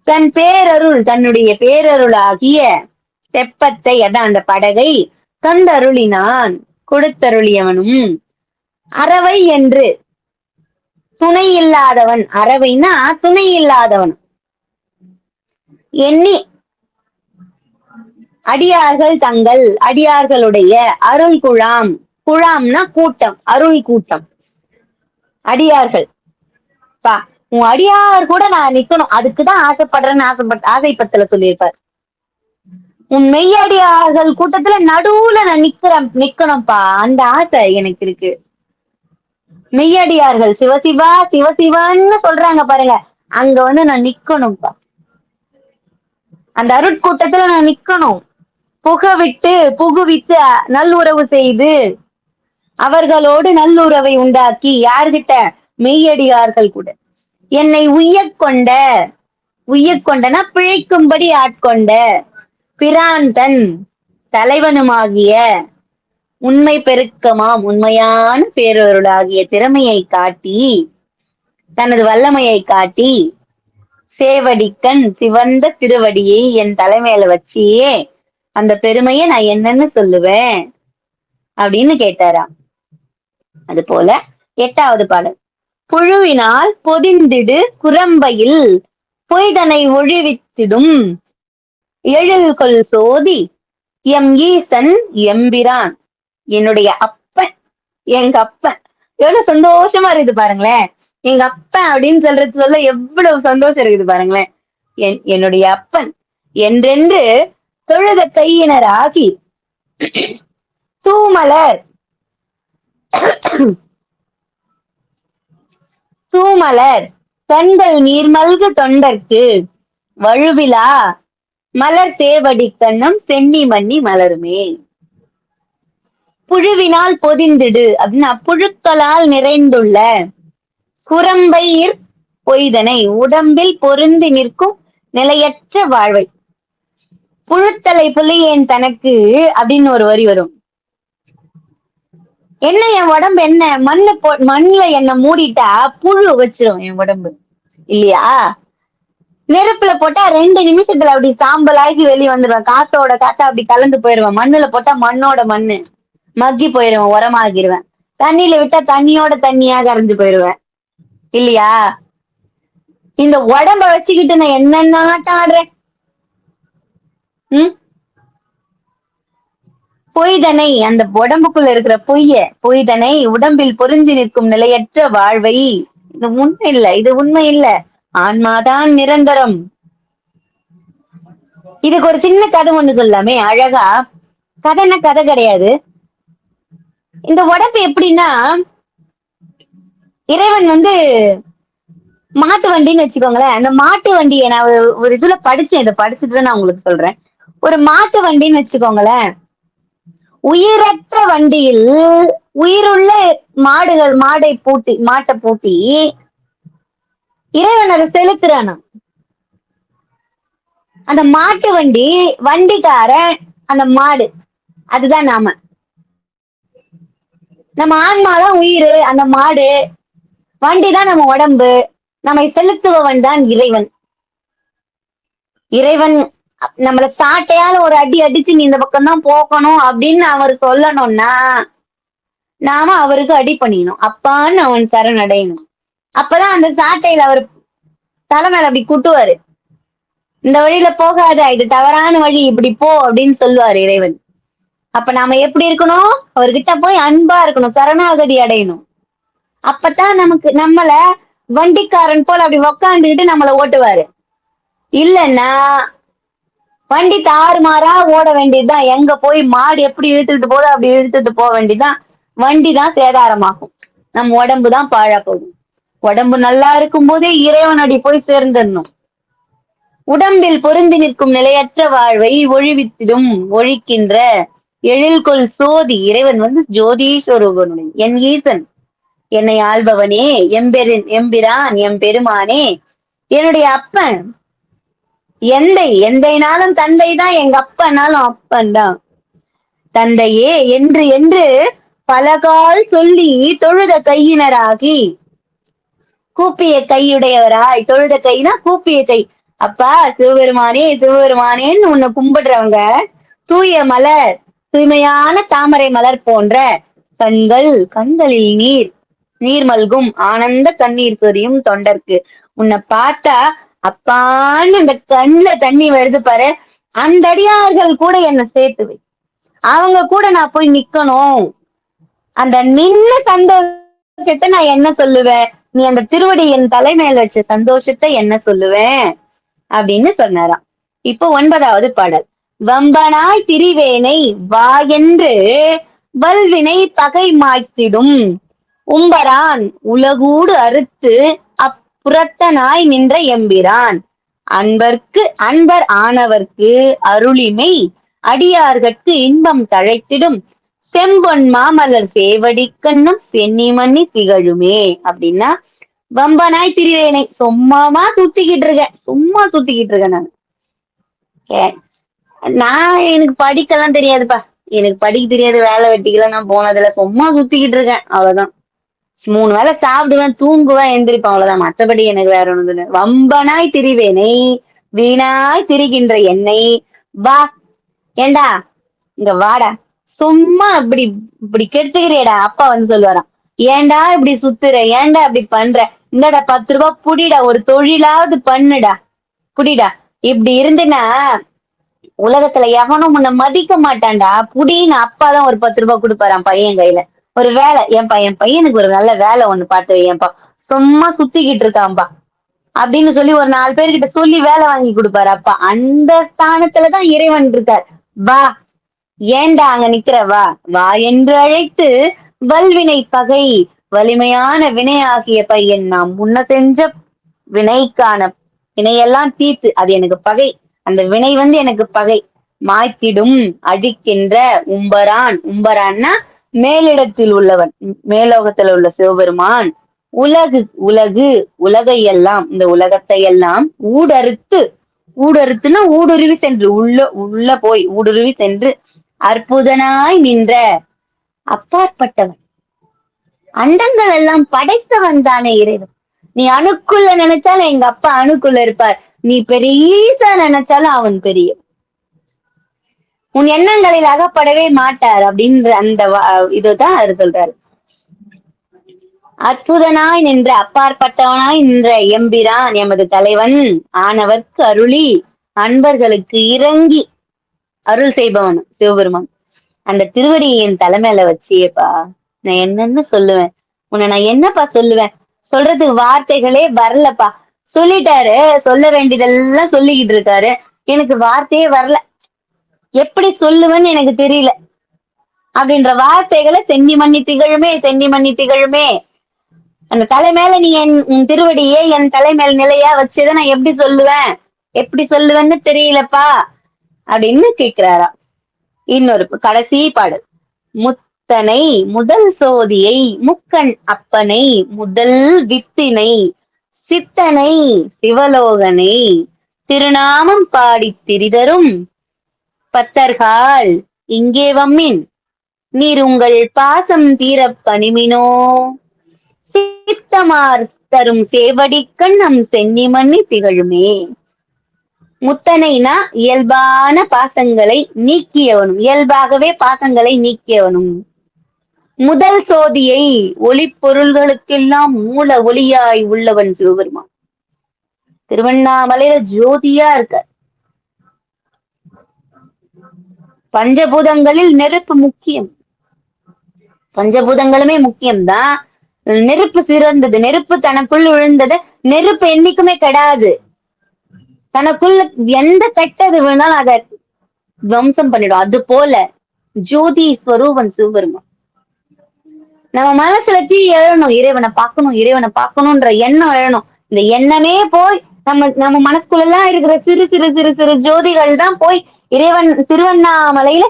Speaker 1: தன் பேரருள், தன்னுடைய பேரருளாகிய தெப்பத்தை, அதான் அந்த படகை தந்தருளினான், கொடுத்தருளியவனும் அறவை என்று துணை இல்லாதவன், அறவைனா துணை இல்லாதவன் எண்ணி அடியார்கள் தங்கள் அடியார்களுடைய அருள் குழாம், குழாம்னா கூட்டம், அருள் கூட்டம், அடியார்கள் பா, உன் அடியார் கூட நான் நிக்கணும், அதுக்குதான் ஆசைப்படுறேன்னு ஆசைப்பட்டல சொல்லியிருப்பார். உன் மெய்யடியார்கள் கூட்டத்துல நடுவுல நான் நிக்கணும்ப்பா, அந்த ஆசை எனக்கு இருக்கு. மெய்யடியார்கள் சிவசிவா சிவசிவான்னு சொல்றாங்க பாருங்க, அங்க வந்து நான் நிக்கணும்ப்பா, அந்த அருட்கூட்டத்துல நான் நிக்கணும். புகுவித்து நல்லுறவு செய்து அவர்களோடு நல்லுறவை உண்டாக்கி, யார்கிட்ட? மெய்யடியார்கள் கூட. என்னை உய்யக்கொண்டனா பிழைக்கும்படி ஆட்கொண்ட பிரான் தன் தலைவனுமாகிய உண்மை பெருக்கமாம் உண்மையான பேரருளாகிய திறமையை காட்டி, தனது வல்லமையை காட்டி, சேவடிக்கண் சிவந்த திருவடியை என் தலைமையில வச்சியே அந்த பெருமையை நான் என்னன்னு சொல்லுவேன் அப்படின்னு கேட்டாராம். அது போல 8வது பாடல். புழுவினால் பொதிந்திடு குரம்பையில் பொய்தனை ஒழிவித்திடும் எழில்கொள் சோதி எம் ஈசன் எம்பிரான். என்னுடைய அப்பன், எங்க அப்பன், எவ்வளவு சந்தோஷமா இருக்குது பாருங்களேன். எங்க அப்பன் அப்படின்னு சொல்ல எவ்வளவு சந்தோஷம் இருக்குது பாருங்களேன். என்னுடைய அப்பன் என்றென்று தொழுத கையினர் ஆகி தூமலர் கண்கள் நீர்மல்கு தொண்டர்க்கு வழுவிலா மலர் சேவடி கண்ணம் சென்னி மன்னி மலருமே. புழுவினால் பொதிந்திடு அப்படின்னா புழுக்களால் நிறைந்துள்ள குரம்பையிற் பொய்தனை உடம்பில் பொருந்தி நிற்கும் நிலையற்ற வாழ்வை. புழுத்தலை புலியேன் தனக்கு அப்படின்னு ஒரு வரி வரும். என்ன என் உடம்பு என்ன மண்ணுல என்ன மூடிட்டா புழு வச்சிரும் என் உடம்பு இல்லையா? நெருப்புல போட்டா 2 நிமிஷத்துல அப்படி சாம்பலாகி வெளியே வந்துடுவேன். காத்தோட காத்தா அப்படி கலந்து போயிருவேன். மண்ணுல போட்டா மண்ணோட மண்ணு மக்கி போயிருவேன், உரமாகிருவேன். தண்ணியில விட்டா தண்ணியோட தண்ணியா கரைஞ்சு போயிருவேன் இல்லையா? இந்த உடம்ப வச்சுக்கிட்டு நான் என்னென்ன ஆட்டம் ஆடுறேன். பொய்தனை அந்த உடம்புக்குள்ள இருக்கிற பொய்தனை உடம்பில் பொருந்தி நிற்கும் நிலையற்ற வாழ்வை. இது உண்மை இல்ல, இது உண்மை இல்ல. ஆன்மாதான் நிரந்தரம். இதுக்கு ஒரு சின்ன கதை ஒண்ணு சொல்லாமே அழகா. கதைன்னா கதை கிடையாது. இந்த உடம்பு எப்படின்னா, இறைவன் மாட்டு வண்டின்னு வச்சுக்கோங்களேன். அந்த மாட்டு வண்டியை நான் ஒரு இதுல படிச்சேன். இதை படிச்சுட்டுதான் நான் உங்களுக்கு சொல்றேன். ஒரு மாட்டு வண்டின்னு வச்சுக்கோங்களேன். உயிரற்ற வண்டியில் உயிருள்ள மாட்டை பூட்டி இறைவன் அதை செலுத்துறானா. அந்த மாட்டு வண்டிக்காரன் அந்த மாடு, அதுதான் நம்ம ஆன்மாதான் உயிர், அந்த மாடு வண்டிதான் நம்ம உடம்பு. நம்மை செலுத்துபவன் தான் இறைவன். இறைவன் நம்மள சாட்டையால ஒரு அடி அடிச்சு நீ இந்த பக்கம் தான் போகணும் அப்படின்னு அவர் சொல்லணும்னா நாம அவருக்கு அடி பண்ணிடணும். அப்பான்னு அவன் சரணடையணும். அப்பதான் அந்த சாட்டையில அவர் தலைமையில அப்படி குட்டுவாரு. இந்த வழியில போகாத, இது தவறான வழி, இப்படி போ அப்படின்னு சொல்லுவாரு இறைவன். அப்ப நாம எப்படி இருக்கணும்? அவர்கிட்ட போய் அன்பா இருக்கணும், சரணாகதி அடையணும். அப்பதான் நம்மள வண்டிக்காரன் போல அப்படி உக்காந்துக்கிட்டு நம்மள ஓட்டுவாரு. இல்லைன்னா வண்டி தாறுமாறா ஓட வேண்டியதுதான். எங்க போய் மாடு எப்படி இழுத்துட்டு போதோ அப்படி இழுத்துட்டு போக வேண்டியதுதான். வண்டிதான் சேதாரமாகும், நம்ம உடம்புதான் பாழா போகும். உடம்பு நல்லா இருக்கும் போதே இறைவனடி போய் சேர்ந்துடணும். உடம்பில் பொருந்தி நிற்கும் நிலையற்ற வாழ்வை ஒழிவித்திடும் ஒழிக்கின்ற எழில்கொள் சோதி. இறைவன் ஜோதீஸ்வரூபனுடைய என் ஈசன், என்னை ஆள்பவனே, எம்பிரான், எம்பெருமானே, என்னுடைய அப்பன், எந்தைனாலும் தந்தை தான், எங்க அப்பனாலும் அப்பன் தான். தந்தையே என்று என்று பலகால் சொல்லி தொழுத கையினராகி, கூப்பிய கையுடையவராய். தொழுத கைனா கூப்பிய கை. அப்பா சிவபெருமானே சிவபெருமானேன்னு உன்னை கும்பிடுறவங்க தூய மலர், தூய்மையான தாமரை மலர் போன்ற கண்களில் நீர் மல்கும் ஆனந்த கண்ணீர் சொரியும் தொண்டர்க்கு. உன்னை பார்த்தா அப்பான்னு அந்த கண்ணுல தண்ணி வருது பாரு, அந்த அடியார்கள் கூட என்னை சேர்த்துவை. அவங்க கூட நான் போய் நிக்கணும். அந்த நின்ன சந்தோஷத்தை நான் என்ன சொல்லுவேன்? நீ அந்த திருவடி என் தலைமையில வச்ச சந்தோஷத்தை என்ன சொல்லுவேன் அப்படின்னு சொன்னாராம். இப்போ 9வது பாடல். வம்பனாய் திரிவேனை வா என்று வல்வினை பகை மாய்த்திடும் உம்பரான் உலகூடு அறுத்து அப்புறத்தனாய் நின்ற எம்பிரான். அன்பர் ஆனவர்க்கு அருளிமை அடியார்கட்கு இன்பம் தழைத்திடும் செம்பொன் மாமலர் சேவடிக்கண்ணும் சென்னிமண்ணி திகழுமே அப்படின்னா, வம்பனாய் திரிவேனை, சும்மா சுத்திக்கிட்டு இருக்கேன் நான் எனக்கு படிக்கலாம் தெரியாதுப்பா. எனக்கு படிக்க தெரியாது, வேலை வெட்டிக்கலாம் நான் போனதுல, சும்மா சுத்திக்கிட்டு இருக்கேன் அவ்வளவுதான். 3 வேளை சாப்பிடுவேன், தூங்குவேன், எந்திரிப்பேன், அவ்வளவுதான். மற்றபடி எனக்கு வேற ஒண்ணு இல்லை. வம்பனாய் திரிவேனை வீணாய் திரிகின்ற என்னை வா, ஏண்டா இங்க வாடா, சும்மா இப்படி கெடுத்துக்கிறியடா. அப்பா சொல்லுவாராம், ஏன்டா இப்படி சுத்துற, ஏன்டா இப்படி பண்ற, இந்தடா 10 ரூபாய் புடிடா, ஒரு தொழிலாவது பண்ணுடா, புடிடா. இப்படி இருந்துன்னா உலகத்துல எவனும் உன்னை மதிக்க மாட்டான்டா, புடின்னு அப்பாதான் ஒரு 10 ரூபாய் கொடுப்பாராம் பையன் கையில. ஒரு வேலை, என் பையனுக்கு ஒரு நல்ல வேலை ஒண்ணு பார்த்து வையேன்பா, சும்மா சுத்திக்கிட்டு இருக்கான்பா அப்படின்னு சொல்லி ஒரு 4 பேர்கிட்ட சொல்லி வேலை வாங்கி கொடுப்பாரு அப்பா. அந்த ஸ்தானத்துலதான் இறைவன் இருக்கார். வா, ஏண்டா அங்க நிக்கிற, வா வா என்று அழைத்து வல்வினை பகை, வலிமையான வினையாகிய பையன் நாம் முன்ன செஞ்ச வினைக்கான வினையெல்லாம் தீர்த்து, அது எனக்கு பகை, அந்த வினை எனக்கு பகை மாய்த்திடும் அழிக்கின்ற உம்பரான்னா மேலிடத்தில் உள்ளவன், மேலோகத்துல உள்ள சிவபெருமான். உலகு உலகு உலகையெல்லாம் இந்த உலகத்தை எல்லாம் ஊடறுத்து ஊடறுத்துன்னா ஊடுருவி சென்று உள்ள போய் ஊடுருவி சென்று அற்புதனாய் நின்ற அப்பாற்பட்டவன். அண்டங்கள் எல்லாம் படைத்தவன் தானே இறைவன். நீ அணுக்குள்ள நினைச்சாலும் எங்க அப்பா அணுக்குள்ள இருப்பார். நீ பெரியசா நினைச்சாலும் அவன் பெரிய. உன் எண்ணங்களில் அகப்படவே மாட்டார் அப்படின்ற அந்த இதுதான் அவர் சொல்றாரு. அற்புதனாய் நின்ற அப்பாற்பட்டவனாய் நின்ற எம்பிரான் எமது தலைவன் ஆனவர்க்கு அருளி அன்பர்களுக்கு இறங்கி அருள் செய்பவன் சிவபெருமான். அந்த திருவடியை என் தலைமையில வச்சியேப்பா நான் என்னன்னு சொல்லுவேன். உன்னை நான் என்னப்பா சொல்லுவேன்? சொல்றதுக்கு வார்த்தைகளே வரலப்பா. சொல்லிட்டாரு, சொல்ல வேண்டியதெல்லாம் சொல்லிக்கிட்டு இருக்காரு. எனக்கு வார்த்தையே வரல. எப்படி சொல்லுவேன்னு எனக்கு தெரியல. அப்படின்ற வார்த்தைகளை சென்னி மன்னி திகழுமே, சென்னி மன்னி திகழுமே. அந்த தலை மேல நீ உன் திருவடியே என் தலை மேல் நிலையா வச்சுதான் நான் எப்படி சொல்லுவேன்? எப்படி சொல்லுவேன்னு தெரியலப்பா அப்படின்னு கேட்கிறாரா. இன்னொரு கடைசி பாடல். முத்தனை முதல் சோதியை முக்கண் அப்பனை முதல் வித்தினை சித்தனை சிவலோகனை திருநாமம் பாடித் திரிதரும் பத்தர்கால் இங்கே வம்மின் நீர் உங்கள் பாசம் தீரப் பணிமினோ சித்தமார் தரும் சேவடிக்கண் நம் சென்னி மன்னி திகழுமே. முத்தனைனா இயல்பான பாசங்களை நீக்கியவனும், இயல்பாகவே பாசங்களை நீக்கியவனும். முதல் சோதியை ஒளிப்பொருள்களுக்கெல்லாம் மூல ஒளியாய் உள்ளவன் சிவபெருமான். திருவண்ணாமலையில ஜோதியா இருக்கார். பஞ்சபூதங்களில் நெருப்பு முக்கியம். பஞ்சபூதங்களுமே முக்கியம்தான். நெருப்பு சிறந்தது. நெருப்பு தனக்குள் விழுந்தது. நெருப்பு என்னைக்குமே கெடாது. தனக்குள்ள எந்த கெட்டது வேணாலும் அதை துவம்சம் பண்ணிடும். அது போல ஜோதி ஸ்வரூபன் சிவபெருமான். நம்ம மனசுல தீ எழணும், இறைவனை பார்க்கணும், இறைவனை பார்க்கணும்ன்ற எண்ணம் எழணும். இந்த எண்ணமே போய் நம்ம மனசுக்குள்ள எல்லாம் இருக்கிற சிறு சிறு சிறு சிறு ஜோதிகள் தான் போய் இறைவன் திருவண்ணாமலையில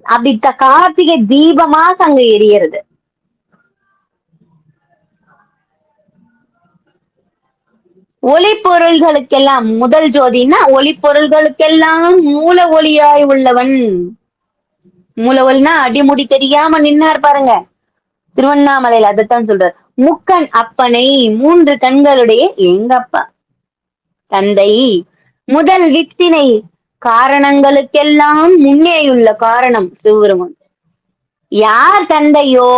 Speaker 1: அப்படி கார்த்திகை தீபமா அங்க எரியறது. ஒளிப்பொருள்களுக்கெல்லாம் முதல் ஜோதினா ஒளிப்பொருள்களுக்கெல்லாம் மூல ஒளியாய் உள்ளவன். மூல ஒளினா அடிமுடி தெரியாம நின்னார் பாருங்க திருவண்ணாமலையில. அதைத்தான் சொல்றார். முக்கண் அப்பனை மூன்று கண்களுடைய எங்க அப்பா தந்தை முதல் வித்தினை காரணங்களுக்கெல்லாம் முன்னேயுள்ள காரணம் சிவபெருமான். யார் தந்தையோ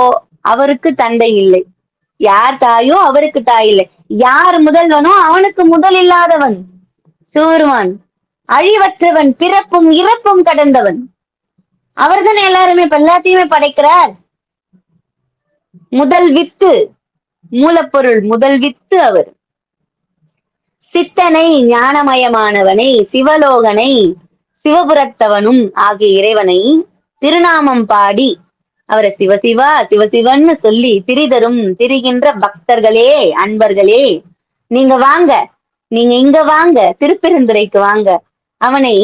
Speaker 1: அவருக்கு தந்தை இல்லை. யார் தாயோ அவருக்கு தாய் இல்லை. யார் முதல்வனோ அவனுக்கு முதல் இல்லாதவன் சிவபெருமான். அழிவற்றவன், பிறப்பும் இறப்பும் கடந்தவன். அவர்தான் எல்லாருமே எல்லாத்தையுமே படைக்கிறார். முதல் வித்து, மூலப்பொருள் முதல் வித்து அவர். சித்தனை ஞானமயமானவனை, சிவலோகனை சிவபுரத்தவனும் ஆகிய இறைவனை திருநாமம் பாடி அவரை சிவசிவா சிவசிவன்னு சொல்லி திரிதரும் திரிகின்ற பக்தர்களே, அன்பர்களே, நீங்க வாங்க, நீங்க இங்க வாங்க, திருப்பெருந்துறைக்கு வாங்க. அவனை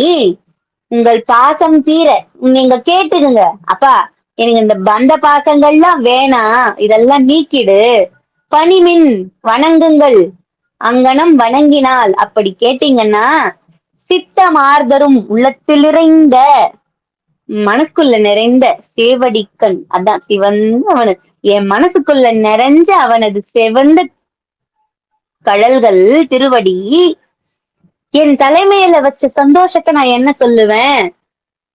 Speaker 1: உங்கள் பாசம் தீர நீங்க கேட்டுக்குங்க. அப்பா எனக்கு இந்த பந்த பாசங்கள்லாம் வேணாம், இதெல்லாம் நீக்கிடு. பணிமின் வணங்குங்கள். அங்கனம் வணங்கினால் அப்படி கேட்டீங்கன்னா சித்தமார்தரும் உள்ளத்தில் நிறைந்த மனசுக்குள்ள நிறைந்த சேவடிக்கண் அதான் சிவந்த அவனது என் மனசுக்குள்ள நிறைஞ்ச அவனது செவந்த கழல்கள் திருவடி என் தலைமையில வச்ச சந்தோஷத்தை நான் என்ன சொல்லுவேன்?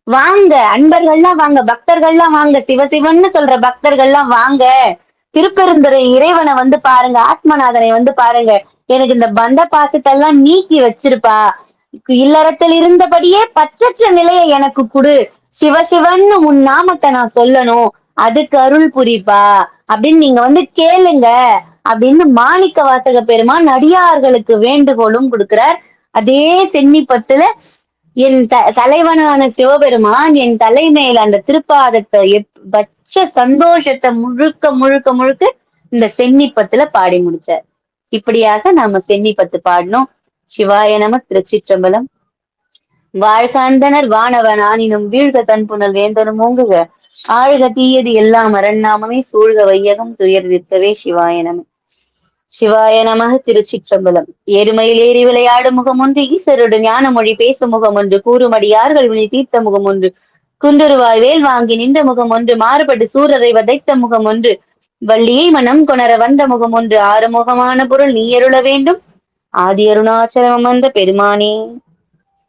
Speaker 1: வாங்க அன்பர்கள்லாம் வாங்க, பக்தர்கள்லாம் வாங்க, சிவசிவன்னு சொல்ற பக்தர்கள்லாம் வாங்க, திருப்பெருந்துறை இறைவனை வந்து பாருங்க, ஆத்மநாதனை வந்து பாருங்க. எனக்கு இந்த பந்த பாசத்தெல்லாம் நீக்கி வச்சிருப்பா. இல்லறத்தில் இருந்தபடியே பற்றற்ற நிலையை எனக்கு கொடு. சிவசிவன்னு உன் நாமத்தை நான் சொல்லணும், அதுக்கு அருள் புரிப்பா அப்படின்னு நீங்க வந்து கேளுங்க அப்படின்னு மாணிக்க வாசக பெருமான் அடியார்களுக்கு வேண்டுகோளும் கொடுக்கிறார். அதே சென்னிப்பத்துல என் தலைவனான சிவபெருமான் என் தலைமையில அந்த திருப்பாதத்தை வச்ச சந்தோஷத்தை முழுக்க முழுக்க முழுக்க இந்த சென்னிப்பத்துல பாடி முடிச்சார். இப்படியாக நாம சென்னிப்பத்து பாடணும். சிவாய நம. திருச்சிற்றம்பலம். வாழ்காந்தனர் வானவன் ஆனினும் வீழ்க தன்புணல் வேந்தனும் ஓங்குக ஆழ்க தீயது எல்லாம் அரண்நாமமே சூழ்க வையகம் துயர்திர்க்கவே. சிவாய நம. சிவாய நமக திருச்சிற்றம்பலம். ஏறுமயில் ஏறி விளையாடும் முகம் ஒன்று, ஈசரோடு ஞான மொழி பேசும் முகம் ஒன்று, கூறுமடியார்கள் வினை தீர்த்த முகம் ஒன்று, குண்டுருவாய் வேல் வாங்கி நின்ற முகம் ஒன்று, மாறுபடு சூரரை வதைத்த முகம் ஒன்று, வள்ளியை மனம் கொணர வந்த முகம் ஒன்று, ஆறுமுகமான பொருள் நீ அருள வேண்டும். ஆதி அருணாச்சலம் வந்த பெருமானே.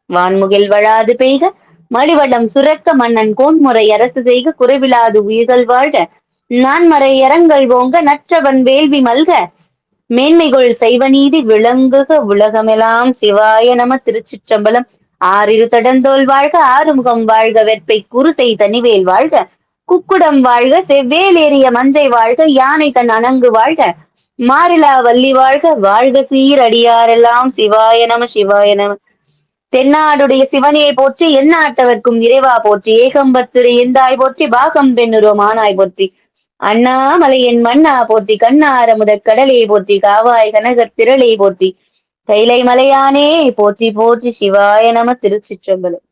Speaker 1: வான்முகில் வழாது பெய்க, மலிவளம் சுரக்க மன்னன் கோன்முறை அரசு செய்க, குறைவிலாது உயிர்கள் வாழ்க, நான்மறை அறங்கள் ஓங்க, நற்றவன் வேள்வி மல்க, மேன்மைகள் செய்வநீதி விளங்குக உலகமெலாம். சிவாய நம. திருச்சிற்றம்பலம். ஆறிரு தடந்தோள் வாழ்க, ஆறுமுகம் வாழ்க, வெற்பை குருசை தனிவேல் வாழ்க, குக்குடம் வாழ்க, செவ்வேல் ஏறிய மஞ்சை வாழ்க, யானை தன் அணங்கு வாழ்க, மாறிலா வள்ளி வாழ்க, வாழ்க சீர் அடியாரெல்லாம். சிவாய நம. சிவாய நம. தென்னாடுடைய சிவனையை போற்றி, எந்நாட்டவர்க்கும் இறைவா போற்றி, ஏகம்பத்துரை எந்தாய் போற்றி, பாகம் தென்னுருவ மானாய் போற்றி, அண்ணாமலை என் மண்ணா போற்றி, கண்ணார முதற் கடலே போற்றி, காவாய் கனகத் திரளே போற்றி, கைலை மலையானே போற்றி போற்றி. சிவாய நம. திருச்சிற்றம்பலம்.